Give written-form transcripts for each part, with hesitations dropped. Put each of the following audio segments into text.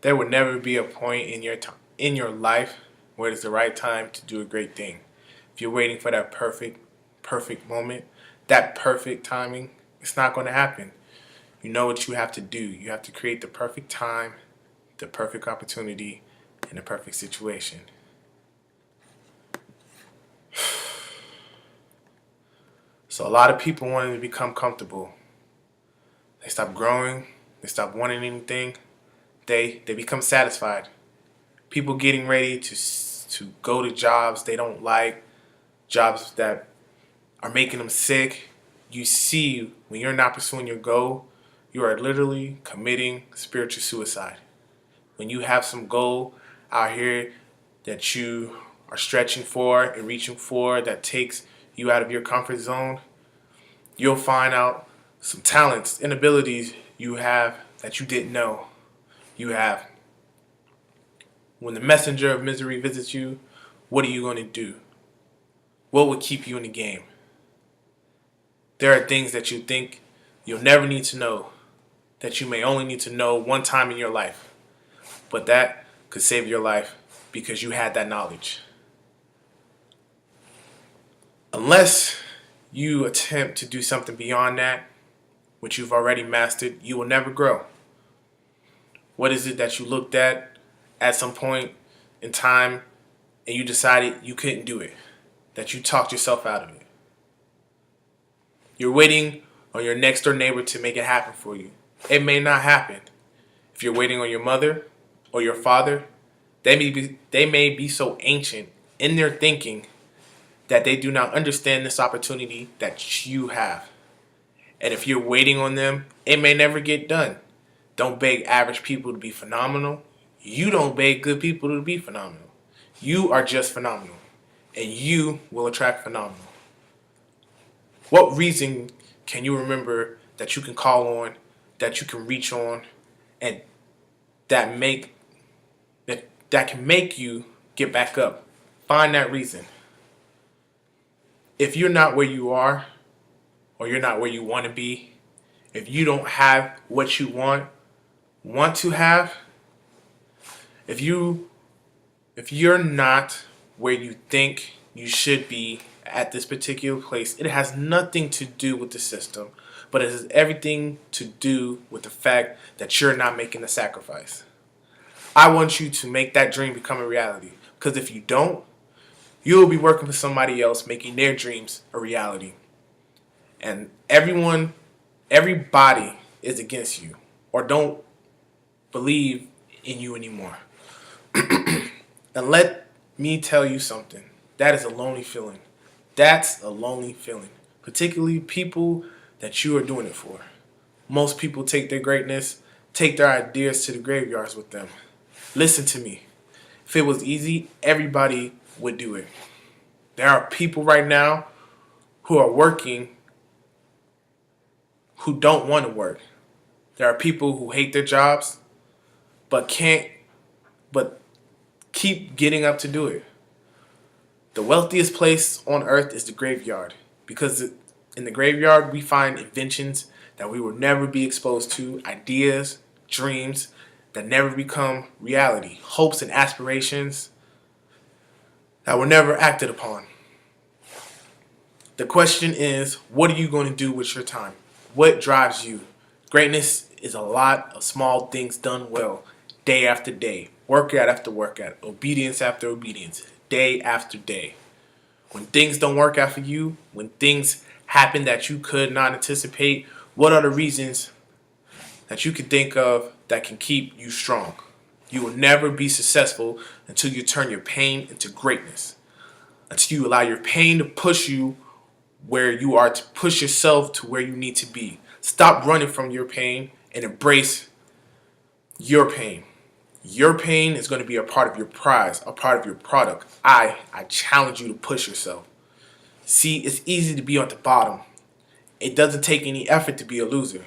There will never be a point in your life where it's the right time to do a great thing. If you're waiting for that perfect moment, that perfect timing, it's not going to happen. You know what you have to do. You have to create the perfect time, the perfect opportunity, and the perfect situation. So a lot of people wanting to become comfortable. They stop growing. They stop wanting anything. They become satisfied. People getting ready to go to jobs they don't like, jobs that are making them sick. You see, when you're not pursuing your goal, you are literally committing spiritual suicide. When you have some goal out here that you are stretching for and reaching for that takes you out of your comfort zone, you'll find out some talents and abilities you have that you didn't know you have. When the messenger of misery visits you, what are you going to do? What would keep you in the game? There are things that you think you'll never need to know, that you may only need to know one time in your life. But that could save your life because you had that knowledge. Unless you attempt to do something beyond that, which you've already mastered, you will never grow. What is it that you looked at some point in time and you decided you couldn't do it, that you talked yourself out of it? You're waiting on your next door neighbor to make it happen for you. It may not happen. If you're waiting on your mother or your father, they may be so ancient in their thinking that they do not understand this opportunity that you have. And if you're waiting on them, it may never get done. Don't beg average people to be phenomenal. You don't beg good people to be phenomenal. You are just phenomenal. And you will attract phenomenal. What reason can you remember that you can call on, that you can reach on, and that can make you get back up? Find that reason. If you're not where you are, or you're not where you want to be, if you don't have what you want to have, if you're not where you think you should be at this particular place, it has nothing to do with the system, but it has everything to do with the fact that you're not making the sacrifice. I want you to make that dream become a reality, because if you don't, you'll be working for somebody else making their dreams a reality. And everybody is against you or don't believe in you anymore. And let me tell you something. That is a lonely feeling. That's a lonely feeling. Particularly people that you are doing it for. Most people take their greatness, take their ideas to the graveyards with them. Listen to me. If it was easy, everybody would do it. There are people right now who are working who don't want to work. There are people who hate their jobs but keep getting up to do it. The wealthiest place on earth is the graveyard, because in the graveyard we find inventions that we will never be exposed to, ideas, dreams that never become reality, hopes and aspirations that were never acted upon. The question is, what are you going to do with your time? What drives you? Greatness is a lot of small things done well, day after day, workout after workout, obedience after obedience, day after day. When things don't work out for you, when things happen that you could not anticipate, what are the reasons that you can think of that can keep you strong? You will never be successful until you turn your pain into greatness, until you allow your pain to push you where you are, to push yourself to where you need to be. Stop running from your pain and embrace your pain. Your pain is going to be a part of your prize, a part of your product. I challenge you to push yourself. See, it's easy to be at the bottom. It doesn't take any effort to be a loser.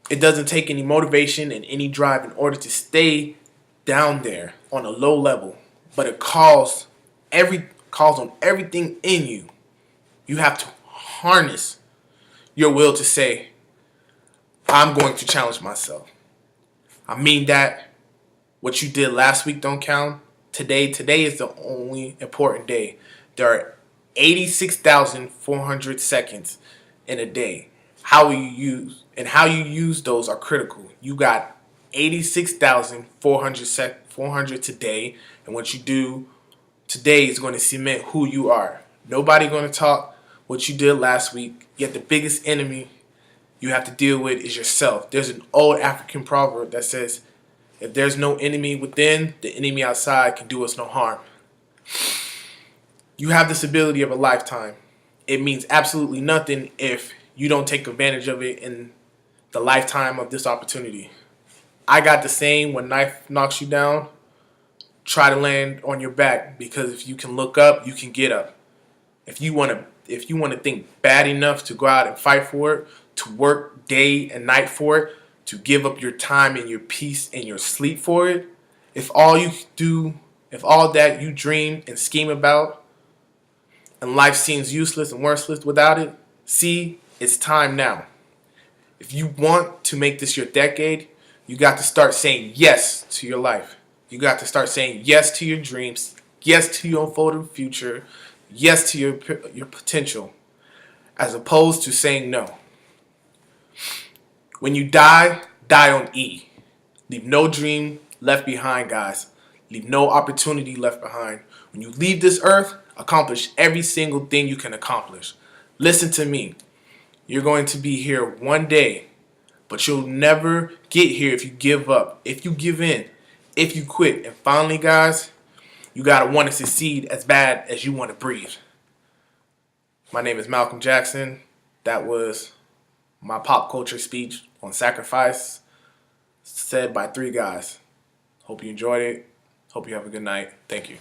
It doesn't take any motivation and any drive in order to stay down there on a low level. But it calls on everything in you. You have to harness your will to say, I'm going to challenge myself. I mean that what you did last week don't count. Today is the only important day. There are 86,400 seconds in a day. How you use those are critical. You got 86,400 today, and what you do today is going to cement who you are. Nobody going to talk what you did last week. Yet the biggest enemy you have to deal with is yourself. There's an old African proverb that says, if there's no enemy within, the enemy outside can do us no harm. You have this ability of a lifetime. It means absolutely nothing if you don't take advantage of it in the lifetime of this opportunity. I got the saying, when life knocks you down, try to land on your back, because if you can look up, you can get up. If you want to think bad enough to go out and fight for it, to work day and night for it, to give up your time and your peace and your sleep for it, if all that you dream and scheme about and life seems useless and worthless without it, see, it's time now. If you want to make this your decade, you got to start saying yes to your life. You got to start saying yes to your dreams, yes to your unfolding future, yes to your potential, as opposed to saying no. When you die on E. Leave no dream left behind, guys. Leave no opportunity left behind. When you leave this earth, accomplish every single thing you can accomplish. Listen to me. You're going to be here one day, but you'll never get here if you give up, if you give in, if you quit. And finally, guys, you got to want to succeed as bad as you want to breathe. My name is Malcolm Jackson. That was my pop culture speech on Sacrafice, said by 3 guys. Hope you enjoyed it. Hope you have a good night. Thank you.